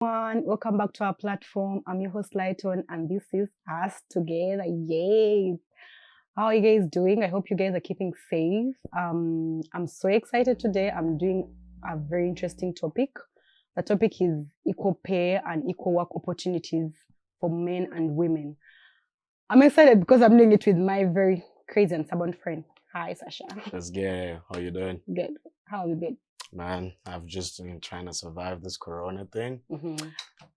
Everyone, welcome back to our platform. I'm your host Lighton, and this is us together. Yay! How are you guys doing? I hope you guys are keeping safe. I'm so excited today. I'm doing a very interesting topic. The topic is equal pay and equal work opportunities for men and women. I'm excited because I'm doing it with my very crazy and stubborn friend. Hi, Sasha. Let's get it. How you doing? Good. How are you good? Man, I've just been trying to survive this corona thing. Mm-hmm.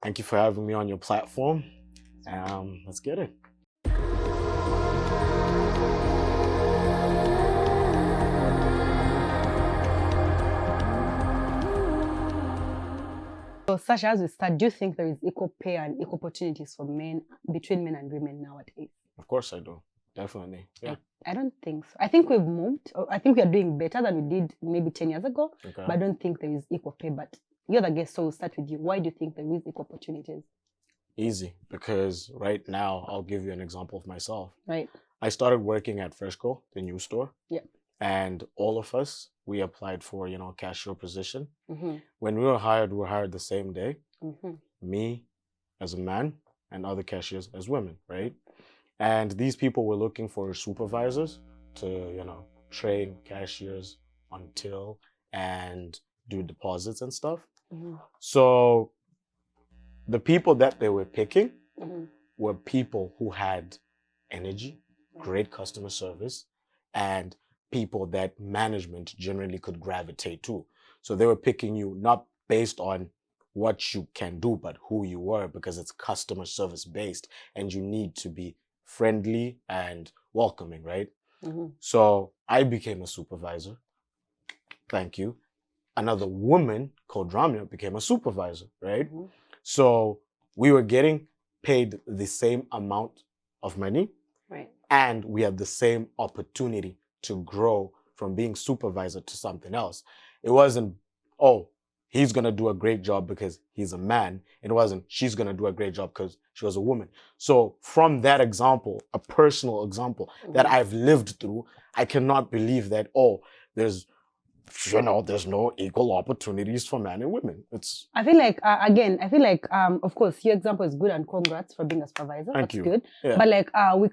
Thank you for having me on your platform. Let's get it. So, Sasha, as we start, do you think there is equal pay and equal opportunities for men between men and women nowadays? Of course I do. Definitely. Yeah. I don't think so. I think we've moved. I think we are doing better than we did maybe 10 years ago. Okay. But I don't think there is equal pay. But you're the guest, so we'll start with you. Why do you think there is equal opportunities? Easy. Because right now, I'll give you an example of myself. Right. I started working at Fresco, the new store. Yeah. And all of us, we applied for, cashier position. Mm-hmm. When we were hired the same day. Mm-hmm. Me as a man and other cashiers as women, right? And these people were looking for supervisors to, train cashiers on till and do deposits and stuff. Mm-hmm. So the people that they were picking Mm-hmm. were people who had energy, great customer service, and people that management generally could gravitate to. So they were picking you not based on what you can do, but who you were, because it's customer service based and you need to be friendly and welcoming, right? Mm-hmm. So I became a supervisor. Thank you. Another woman called Ramya became a supervisor, right? Mm-hmm. So we were getting paid the same amount of money, Right. and we had the same opportunity to grow from being supervisor to something else. It wasn't, oh, he's going to do a great job because he's a man. It wasn't, she's going to do a great job because she was a woman. So from that example, a personal example that I've lived through, I cannot believe that, there's no equal opportunities for men and women. I feel like, of course, your example is good and congrats for being a supervisor. Thank That's you. good. Yeah. But we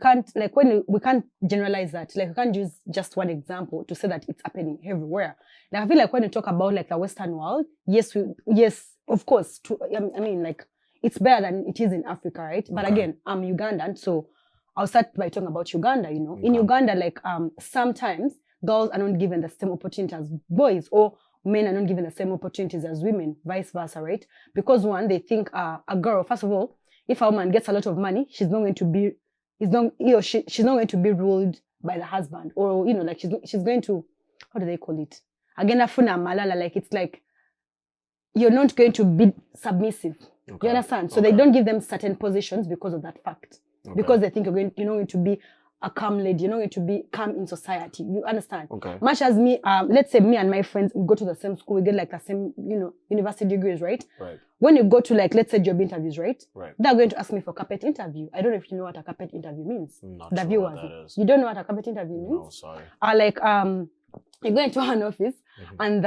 can't generalize that. Like, we can't use just one example to say that it's happening everywhere. Like, I feel like when you talk about like the Western world, yes, of course, it's better than it is in Africa, right? But Okay. again, I'm Ugandan, so I'll start by talking about Uganda, In Okay. Uganda, sometimes girls are not given the same opportunity as boys, or men are not given the same opportunities as women, vice versa, right? Because one, they think a girl, first of all, if a woman gets a lot of money, she's not going to be ruled by the husband, or she's going to, how do they call it? Again, afuna malala, like it's like you're not going to be submissive. Okay. You understand? So Okay. they don't give them certain positions because of that fact. Okay. Because they think you're not going to be a calm lady, you're not going to be calm in society. You understand? Okay. Much as me, let's say me and my friends, we go to the same school, we get like the same, university degrees, right? Right. When you go to let's say job interviews, right? Right. They're going to ask me for carpet interview. I don't know if you know what a carpet interview means. Not The sure viewers. what that is. You don't know what a carpet interview means? No, sorry. You go into an office Mhm. and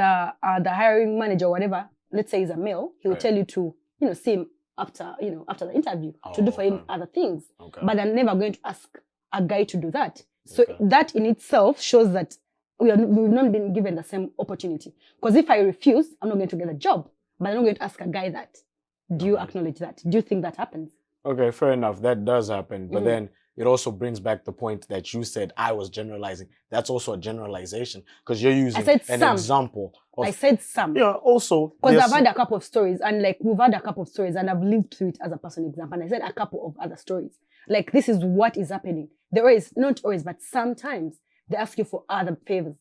the hiring manager or whatever, let's say he's a male, he will Right. tell you to, see him after the interview to do for him Okay. other things. Okay. But they're never going to ask a guy to do that. So Okay. that in itself shows that we've not been given the same opportunity. Because if I refuse, I'm not going to get a job. But I'm not going to ask a guy that. Do you Okay. acknowledge that? Do you think that happens? Okay, fair enough. That does happen. But Mhm. then it also brings back the point that you said I was generalizing. That's also a generalization because you're using said an some. example of, I said some. also. Because there's- I've had a couple of stories, and we've had a couple of stories, and I've lived through it as a personal example. And I said a couple of other stories. This is what is happening. There is, not always, but sometimes they ask you for other favors.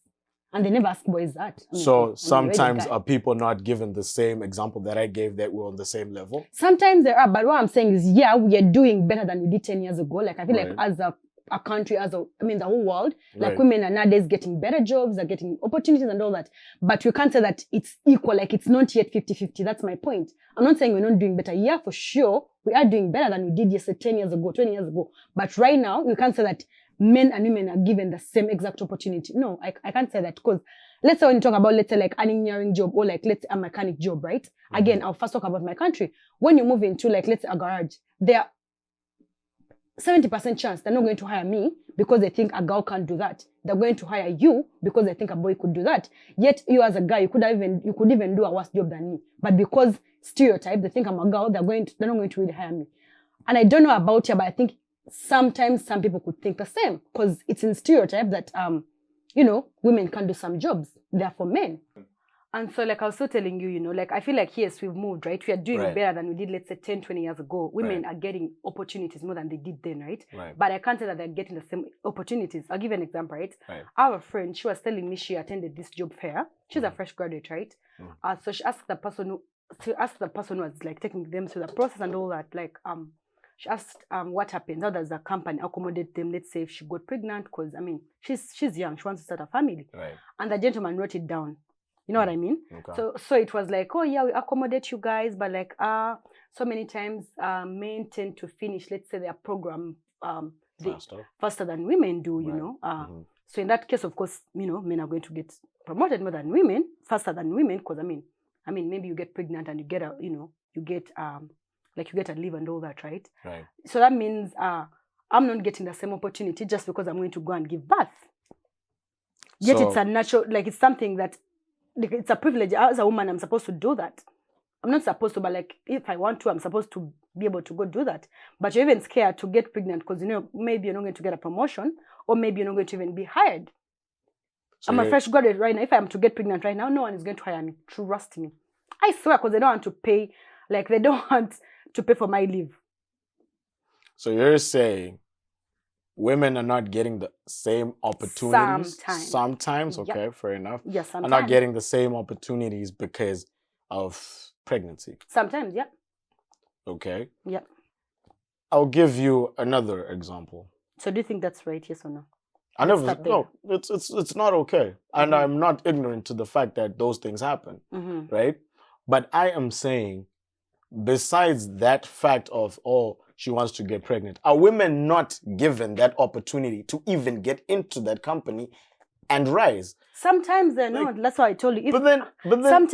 And they never ask what is that. So sometimes are people not given the same example that I gave that we're on the same level? Sometimes there are, but what I'm saying is, yeah, we are doing better than we did 10 years ago. I feel Right. like as a country, the whole world, Right. women are nowadays getting better jobs, they're getting opportunities and all that. But we can't say that it's equal, it's not yet 50-50. That's my point. I'm not saying we're not doing better. Yeah, for sure, we are doing better than we did 10 years ago, 20 years ago. But right now, we can't say that men and women are given the same exact opportunity. No, I can't say that because let's say when you talk about, let's say like an engineering job or like, let's say a mechanic job, right? Again, I'll first talk about my country. When you move into like, let's say a garage, there are 70% chance they're not going to hire me because they think a girl can't do that. They're going to hire you because they think a boy could do that. Yet you as a guy, you could even do a worse job than me. But because stereotype, they think I'm a girl, they're not going to really hire me. And I don't know about you, but I think sometimes some people could think the same because it's in stereotype that, women can do some jobs. They're for men. And so, like I was still telling you, like I feel like, yes, we've moved, right? We are doing better than we did, let's say, 10, 20 years ago. Women are getting opportunities more than they did then, right? But I can't say that they're getting the same opportunities. I'll give you an example, right? I have a friend, she was telling me she attended this job fair. She's a fresh graduate, right? So she asked the person who was like taking them through the process and all that, like, she asked what happens, how does the company accommodate them, let's say if she got pregnant, because, I mean, she's young, she wants to start a family. And the gentleman wrote it down. You know what I mean? Okay. So it was like, oh yeah, we accommodate you guys, but like, so many times men tend to finish, let's say, their program faster than women do, you know. So in that case, of course, men are going to get promoted more than women, faster than women, because I mean, maybe you get pregnant and you get a leave and all that, right? So that means I'm not getting the same opportunity just because I'm going to go and give birth. Yet it's a natural, like it's something that, like, it's a privilege. As a woman, I'm supposed to do that. I'm not supposed to, but like if I want to, I'm supposed to be able to go do that. But you're even scared to get pregnant because maybe you're not going to get a promotion, or maybe you're not going to even be hired. So I'm a fresh graduate right now. If I'm to get pregnant right now, no one is going to hire me. Trust me. I swear, because they don't want to pay, like they don't want to pay for my leave. So you're saying women are not getting the same opportunities? Sometimes, okay, fair enough. Yes, sometimes. Are not getting the same opportunities because of pregnancy? Sometimes, yeah. Okay. Yeah. I'll give you another example. So do you think that's right, yes or no? No, it's not okay. And I'm not ignorant to the fact that those things happen, right? But I am saying, besides that fact of, she wants to get pregnant, are women not given that opportunity to even get into that company and rise? Sometimes they're not. That's why I told you. But then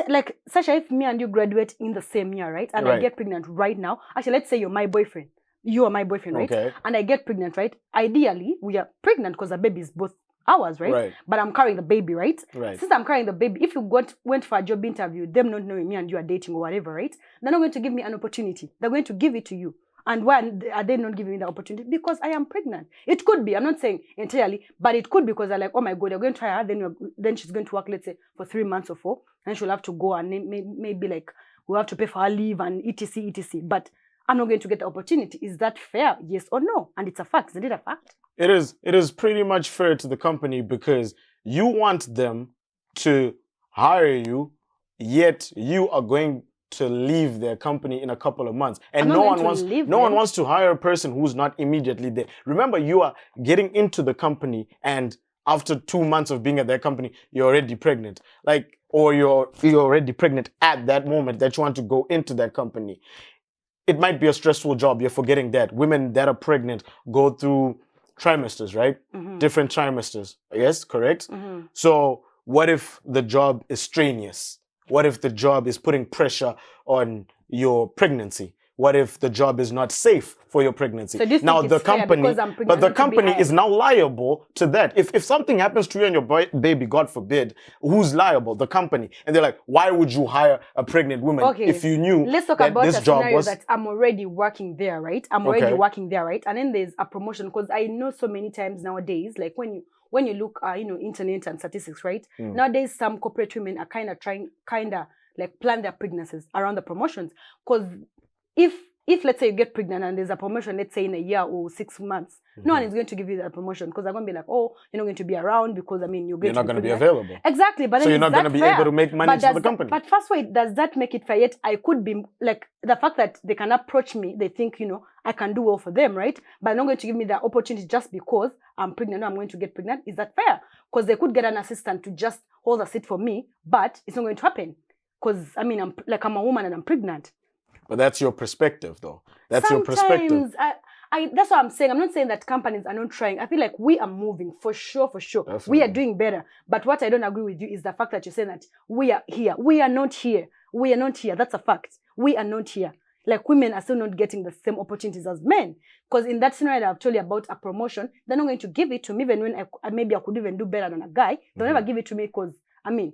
like, Sasha, if me and you graduate in the same year, right? And I get pregnant right now. Actually, let's say you're my boyfriend. You are my boyfriend, right? Okay. And I get pregnant, right? Ideally, we are pregnant because the baby is both ours, right? But I'm carrying the baby, right? Since I'm carrying the baby, if you went for a job interview, them not knowing me and you are dating or whatever, right? They're not going to give me an opportunity. They're going to give it to you. And why are they not giving me the opportunity? Because I am pregnant. It could be. I'm not saying entirely, but it could be because they're like, oh my God, you're going to try her. Then she's going to work, let's say, for 3 months or 4. And she'll have to go and maybe like, we'll have to pay for her leave and etc, etc. But I'm not going to get the opportunity. Is that fair? Yes or no? And it's a fact. Isn't it a fact? It is. It is pretty much fair to the company because you want them to hire you, yet you are going to leave their company in a couple of months, and no one wants to hire a person who's not immediately there. Remember, you are getting into the company, and after 2 months of being at their company, you're already pregnant, or you're already pregnant at that moment that you want to go into that company. It might be a stressful job. You're forgetting that women that are pregnant go through trimesters, right? Different trimesters. Yes, correct. So what if the job is strenuous? What if the job is putting pressure on your pregnancy? What if the job is not safe for your pregnancy? So now the company is now liable to that. If something happens to you and your baby, God forbid, who's liable? The company. And they're like, why would you hire a pregnant woman if you knew Let's talk that about this a job scenario was... that I'm already working there, right? I'm already working there, right? And then there's a promotion, because I know so many times nowadays, like when you look, internet and statistics, right? Nowadays, some corporate women are kind of like plan their pregnancies around the promotions. Because if let's say you get pregnant and there's a promotion, let's say in a year or 6 months, no one is going to give you that promotion, because they're going to be like, oh, you're not going to be around because, you're not going to be available. Exactly. But so you're not going to be able to make money for the company. But first of all, does that make it fair? Yet I could be, like, the fact that they can approach me, they think, I can do well for them, right? But they're not going to give me the opportunity just because I'm pregnant. I'm going to get pregnant. Is that fair? Because they could get an assistant to just hold a seat for me, but it's not going to happen. Because, I'm a woman and I'm pregnant. But that's your perspective, though. That's your perspective. That's what I'm saying. I'm not saying that companies are not trying. I feel like we are moving for sure. Definitely. We are doing better. But what I don't agree with you is the fact that you're saying that we are here. We are not here. We are not here. That's a fact. We are not here. Like women are still not getting the same opportunities as men. Because in that scenario that I've told you about a promotion, they're not going to give it to me even when maybe I could even do better than a guy. They'll never give it to me because, I mean,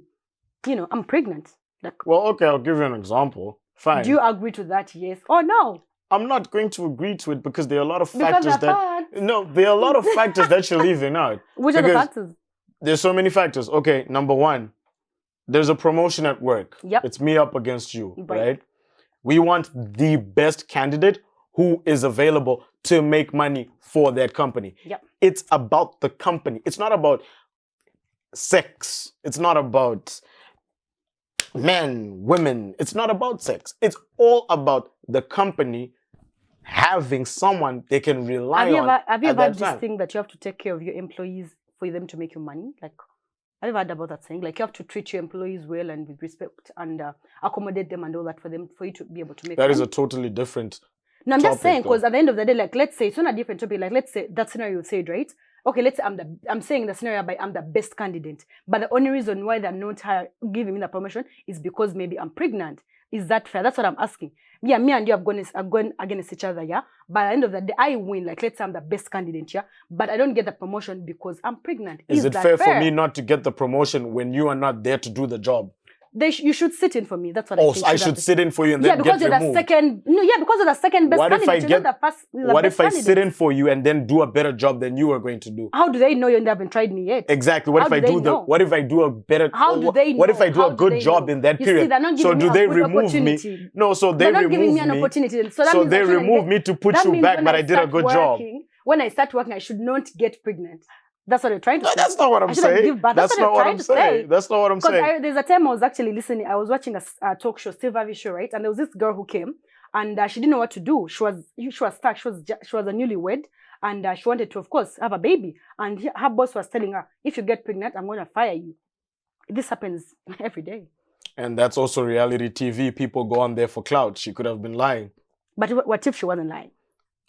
you know, I'm pregnant. Like, well, okay, I'll give you an example. Fine. Do you agree to that? Yes or no? I'm not going to agree to it because there are a lot of Because factors they're facts. No, there are a lot of factors that you're leaving out. Which are the Because factors? There's so many factors. Okay, number one, there's a promotion at work. Yep. It's me up against you, Right. right? We want the best candidate who is available to make money for that company. Yep. It's about the company. It's not about sex. It's not about men, women. It's not about sex. It's all about the company having someone they can rely on. Have you at ever had that this time. thing that you have to take care of your employees for them to make you money? Like, have you ever heard about that saying? Like, you have to treat your employees well and with respect and accommodate them and all that for you to be able to make That money. is a totally different. No, I'm just topic, saying, because though. at the end of the day, like, let's say it's not a different topic. Like, let's say that scenario you said, right? Okay, let's say I'm saying the scenario by I'm the best candidate, but the only reason why they're not giving me the promotion is because maybe I'm pregnant. Is that fair? That's what I'm asking. Yeah, me and you have gone against each other, yeah. But at the end of the day, I win. Like, let's say I'm the best candidate, yeah. But I don't get the promotion because I'm pregnant. Is it that fair for me not to get the promotion when you are not there to do the job? You should sit in for me. That's what I Oh, think. so I should sit in for you and then because get you're removed. the second. No, yeah, because you're the second best What if candidate. I You're get? not the first. What if I sit in for you and then do a better job than you are going to do? How do they know you haven't tried me yet? Exactly. What How if I do do they know? What if I do a better? How do they know? What if I do How a do good they job know? in that You period? see, they're not So giving do me a they good remove me? opportunity. No. So they They're not remove giving me an me. opportunity. So that So means they I shouldn't remove get- me to put that you means back, when but I did a start good job. working, when I start working, I should not get pregnant. That's what you're trying to No, say. that's not what I'm I shouldn't saying. give birth. That's what not you're what trying I'm to saying. say. That's not what I'm saying. There's a time I was actually listening. I was watching a talk show, Steve Harvey show, right? And there was this girl who came, and she didn't know what to do. She was stuck. She was a newlywed, and she wanted to, of course, have a baby. And her boss was telling her, "If you get pregnant, I'm going to fire you." This happens every day. And that's also reality TV. People go on there for clout. She could have been lying. But what if she wasn't lying?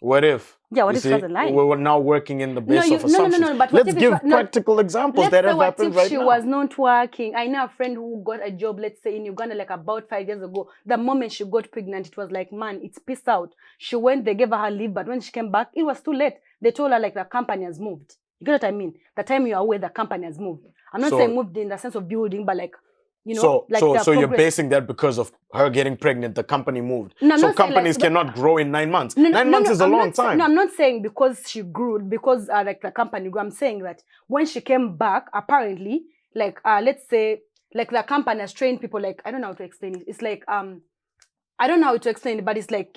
What if? Yeah, what You if she see, wasn't lying? we're now working in the base of assumptions. No. But what Let's if give practical examples let's that say have what happened if right she now. was not working? I know a friend who got a job, let's say in Uganda, like about 5 years ago. The moment she got pregnant, it was like, man, it's peace out. She went, they gave her leave, but when she came back, it was too late. They told her like the company has moved. You get what I mean? The time you are away, the company has moved. I'm not saying moved in the sense of building, but like, you know, so you're basing that because of her getting pregnant, the company moved. No, so companies cannot grow in 9 months. 9 months is a long time. No, I'm not saying because she grew, because like the company grew. I'm saying that when she came back, apparently, like let's say, like the company has trained people. Like I don't know how to explain it. It's like I don't know how to explain it, but it's like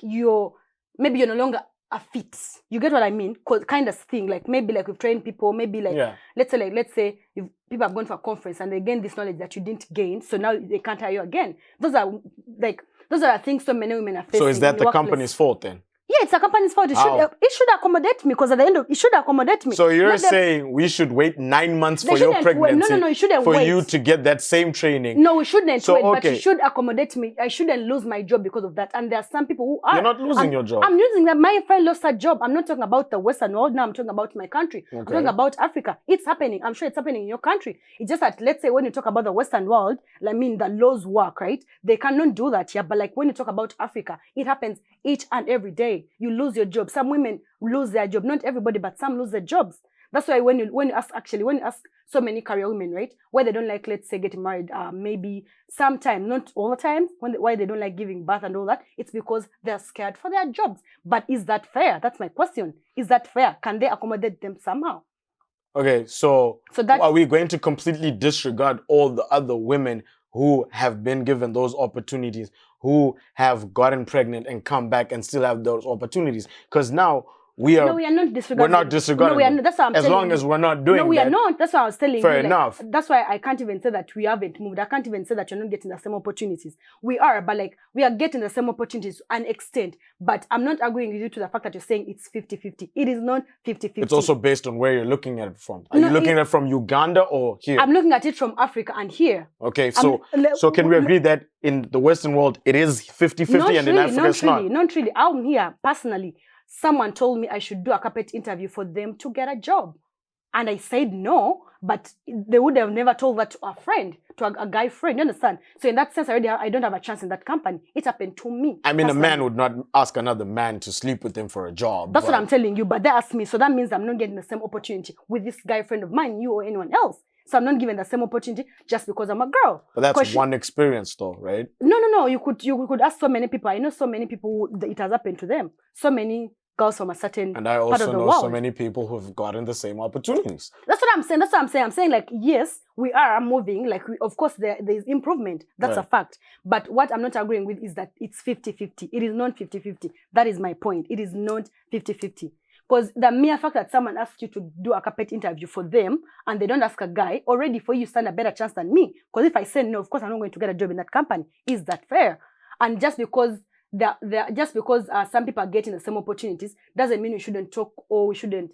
maybe you're no longer a fit. You get what I mean? Kind of thing. Like maybe like we've trained people. Maybe like let's say if people have gone for a conference and they gain this knowledge that you didn't gain, so now they can't hire you again. Those are the things so many women are facing. So is that in the workplace. company's fault then? Yeah, it's a company's fault. It should accommodate me because at the end of it should accommodate me. So you're saying we should wait 9 months for your pregnancy No, you shouldn't for wait. you to get that same training. No, we shouldn't wait, but okay. you should accommodate me. I shouldn't lose my job because of that. And there are some people who are. You're not losing your job. I'm losing that. My friend lost her job. I'm not talking about the Western world now. I'm talking about my country. I'm talking about Africa. It's happening. I'm sure it's happening in your country. It's just that, let's say, when you talk about the Western world, I mean, the laws work, right? They cannot do that here. But like when you talk about Africa, it happens each and every day. You lose your job. Some women lose their job. Not everybody, but some lose their jobs. That's why when you ask so many career women, right, why they don't like, let's say, getting married, maybe sometime, not all the time, why they don't like giving birth and all that, it's because they're scared for their jobs. But is that fair? That's my question. Is that fair? Can they accommodate them somehow? Okay, so are we going to completely disregard all the other women who have been given those opportunities, who have gotten pregnant and come back and still have those opportunities? Because now we are not disregarding. We're not disregarding. No, we are not. That's what I'm as telling long you. As we're not doing that. No, we are not. That's what I was telling you. Fair enough. That's why I can't even say that we haven't moved. I can't even say that you're not getting the same opportunities. We are, but like we are getting the same opportunities to an extent. But I'm not agreeing with you to the fact that you're saying it's 50-50. It is not 50-50. It's also based on where you're looking at it from. Are you looking at it from Uganda or here? I'm looking at it from Africa and here. Okay, so can we agree that in the Western world it is 50-50 and in Africa it's not? Not really. I'm here personally. someone told me I should do a carpet interview for them to get a job. And I said no, but they would have never told that to a friend, to a guy friend, you understand? So in that sense, already I don't have a chance in that company. It happened to me. I mean, personally. a man would not ask another man to sleep with him for a job. That's what I'm telling you, but they asked me. So that means I'm not getting the same opportunity with this guy friend of mine, you or anyone else. So I'm not given the same opportunity just because I'm a girl. But that's one experience though, right? No. You could ask so many people. I know so many people it has happened to them. So many girls from a certain and I part also of the know world. so many people who've gotten the same opportunities. That's what I'm saying. I'm saying like, yes, we are moving. Like, of course, there is improvement. That's a fact. But what I'm not agreeing with is that it's 50-50. It is not 50-50. That is my point. It is not 50-50. Because the mere fact that someone asks you to do a carpet interview for them and they don't ask a guy, already for you stand a better chance than me. Because if I say no, of course, I'm not going to get a job in that company. Is that fair? And just because some people are getting the same opportunities doesn't mean we shouldn't talk or we shouldn't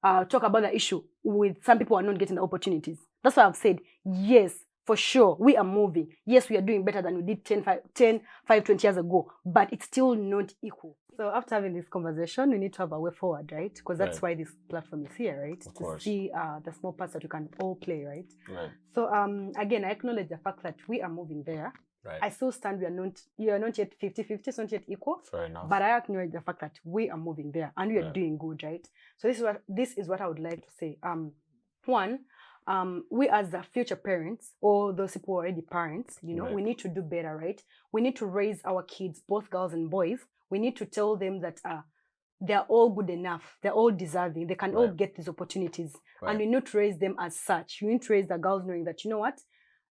talk about the issue with some people who are not getting the opportunities. That's why I've said, yes, for sure, we are moving. Yes, we are doing better than we did 20 years ago, but it's still not equal. So after having this conversation, we need to have a way forward, right? Because that's why this platform is here, right? To see the small parts that we can all play, right? So again, I acknowledge the fact that we are moving there. Right. I still stand, you are not yet 50-50, it's not yet equal. Fair enough. But I acknowledge the fact that we are moving there and we are doing good, right? So this is what I would like to say. One, we as the future parents, or those people who are already parents, we need to do better, right? We need to raise our kids, both girls and boys. We need to tell them that they're all good enough. They're all deserving. They can all get these opportunities. And we need to raise them as such. We need to raise the girls knowing that, you know what?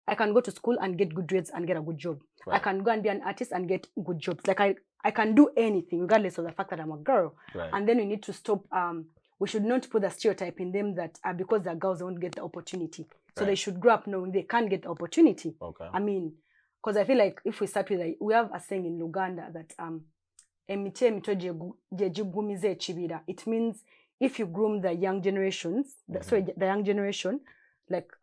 I can go to school and get good grades and get a good job. I can go and be an artist and get good jobs. Like I can do anything regardless of the fact that I'm a girl. And then we need to stop. We should not put the stereotype in them that because they're girls, they won't get the opportunity. So they should grow up knowing they can't get the opportunity. I mean, because I feel like if we start with, we have a saying in Luganda that it means if you groom the young generations, the young generation, like,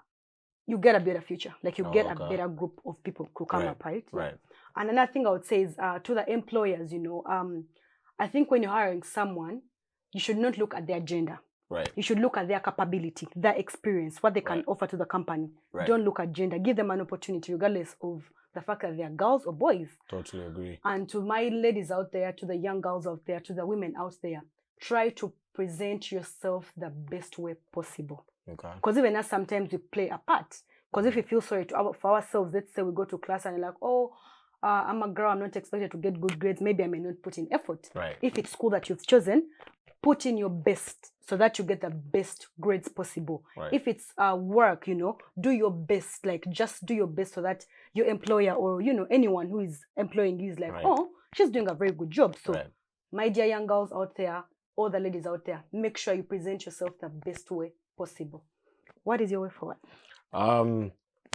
you get a better future. Like you get a better group of people to come up, right? Right. And another thing I would say is to the employers, I think when you're hiring someone, you should not look at their gender. Right. You should look at their capability, their experience, what they can offer to the company. Right. Don't look at gender. Give them an opportunity regardless of the fact that they are girls or boys. Totally agree. And to my ladies out there, to the young girls out there, to the women out there, try to present yourself the best way possible. Because even us, sometimes we play a part. Because if we feel sorry for ourselves, let's say we go to class and you're like, I'm a girl, I'm not expected to get good grades. Maybe I may not put in effort. Right. If it's school that you've chosen, put in your best so that you get the best grades possible. Right. If it's work, do your best. Like, just do your best so that your employer or, anyone who is employing you is like, she's doing a very good job. So, my dear young girls out there, all the ladies out there, make sure you present yourself the best way possible. What is your way forward?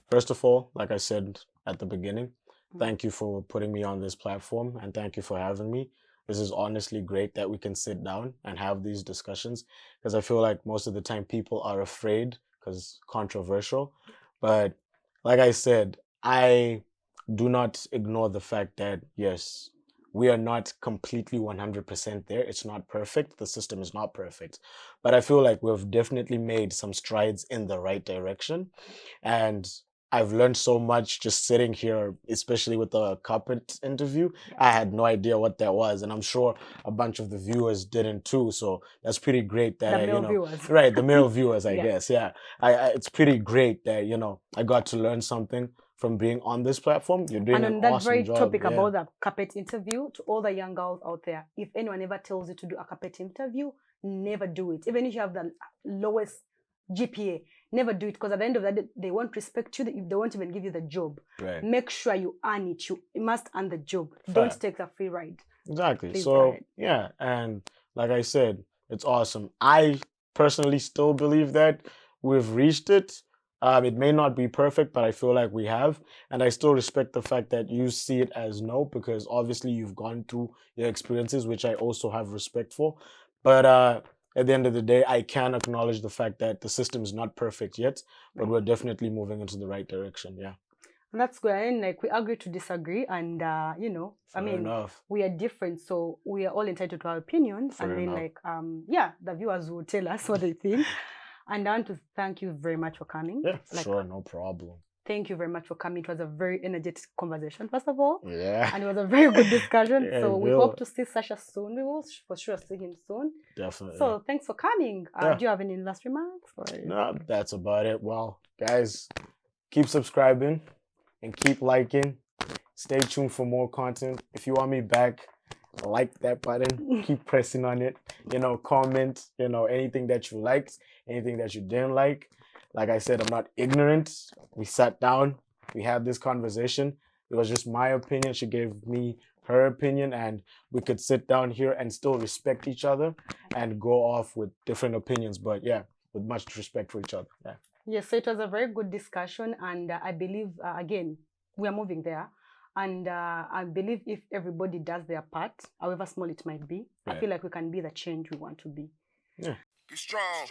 First of all, like I said at the beginning, thank you for putting me on this platform and thank you for having me. This is honestly great that we can sit down and have these discussions, because I feel like most of the time people are afraid because it's controversial. But like I said, I do not ignore the fact that, yes, we are not completely 100% there. It's not perfect. The system is not perfect. But I feel like we've definitely made some strides in the right direction. And I've learned so much just sitting here, especially with the carpet interview. I had no idea what that was. And I'm sure a bunch of the viewers didn't too. So that's pretty great that, the male viewers. Right, the male viewers, I guess. Yeah. It's pretty great that, I got to learn something from being on this platform. You're doing an awesome job. And on that very topic about the carpet interview, to all the young girls out there, if anyone ever tells you to do a carpet interview, never do it. Even if you have the lowest GPA, never do it, because at the end of the day, they won't respect you. They won't even give you the job. Right. Make sure you earn it. You must earn the job. Fair. Don't take the free ride. Exactly. Please, so, yeah. And like I said, it's awesome. I personally still believe that we've reached it. It may not be perfect, but I feel like we have. And I still respect the fact that you see it as no, because obviously you've gone through your experiences, which I also have respect for. But at the end of the day, I can acknowledge the fact that the system is not perfect yet, but we're definitely moving into the right direction. Yeah. And that's good. And like we agree to disagree, and you know, I Fair mean, enough. we are different, so we are all entitled to our opinions. Fair and then enough. like yeah, the viewers will tell us what they think. And I want to thank you very much for coming. Yeah, Like, sure, no problem. thank you very much for coming. It was a very energetic conversation, first of all. Yeah. And it was a very good discussion. Yeah, So we Bill. hope to see Sasha soon. We will for sure see him soon. Definitely. So thanks for coming. Yeah. Do you have any last remarks? Or... No, that's about it. Well, guys, keep subscribing and keep liking. Stay tuned for more content. If you want me back, like that button. Keep pressing on it. You know, comment, you know, anything that you liked, anything that you didn't like. Like I said, I'm not ignorant. We sat down, we had this conversation. It was just my opinion. She gave me her opinion, and we could sit down here and still respect each other and go off with different opinions. But yeah, with much respect for each other. Yeah. Yes, so it was a very good discussion, and I believe, again, we are moving there. And I believe if everybody does their part, however small it might be, I feel like we can be the change we want to be. Yeah. Be strong.